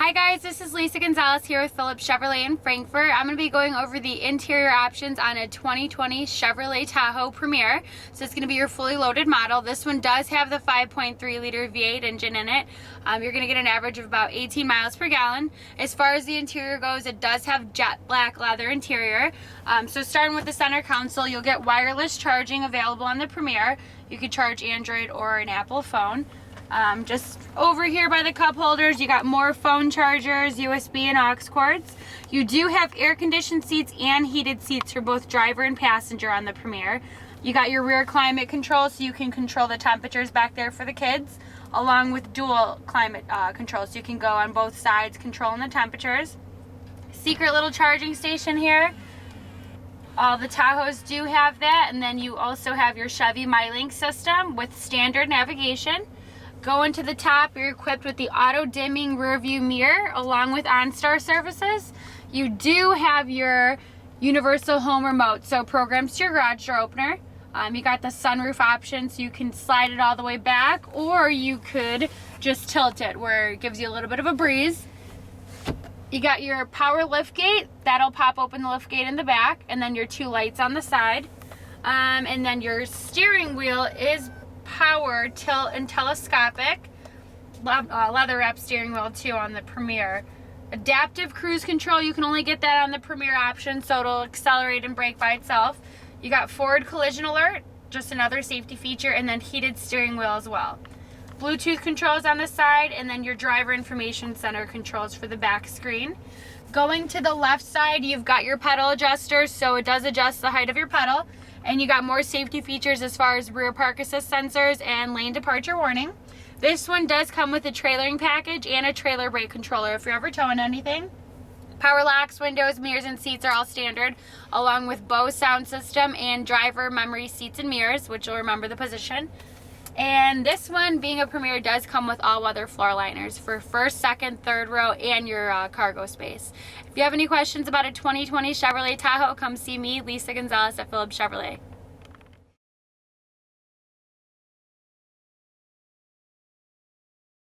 Hi guys, this is Lisa Gonzalez here with Phillips Chevrolet in Frankfort. I'm going to be going over the interior options on a 2020 Chevrolet Tahoe Premier. So it's going to be your fully loaded model. This one does have the 5.3 liter V8 engine in it. You're going to get an average of about 18 miles per gallon. As far as the interior goes, it does have jet black leather interior. So starting with the center console, you'll get wireless charging available on the Premier. You could charge Android or an Apple phone. Just over here by the cup holders, you got more phone chargers, USB and aux cords. You do have air conditioned seats and heated seats for both driver and passenger on the Premier. You got your rear climate control, so you can control the temperatures back there for the kids, along with dual climate control, so you can go on both sides controlling the temperatures. Secret little charging station here. All the Tahoes do have that, and then you also have your Chevy MyLink system with standard navigation. Going to the top, you're equipped with the auto dimming rear view mirror along with OnStar services. You do have your universal home remote, so programs to your garage door opener. You got the sunroof option, so you can slide it all the way back, or you could just tilt it where it gives you a little bit of a breeze. You got your power lift gate, that'll pop open the lift gate in the back, and then your two lights on the side. And then your steering wheel is power, tilt, and telescopic. Leather wrap steering wheel too on the Premier. Adaptive cruise control, you can only get that on the Premier option, so it'll accelerate and brake by itself. You got forward collision alert, just another safety feature, and then heated steering wheel as well. Bluetooth controls on the side, and then your driver information center controls for the back screen. Going to the left side, you've got your pedal adjuster, so it does adjust the height of your pedal. And you got more safety features as far as rear park assist sensors and lane departure warning. This one does come with a trailering package and a trailer brake controller if you're ever towing anything. Power locks, windows, mirrors, and seats are all standard, along with Bose sound system and driver memory seats and mirrors, which will remember the position. And this one, being a Premier, does come with all-weather floor liners for first, second, third row, and your cargo space. If you have any questions about a 2020 Chevrolet Tahoe, come see me, Lisa Gonzalez at Phillips Chevrolet.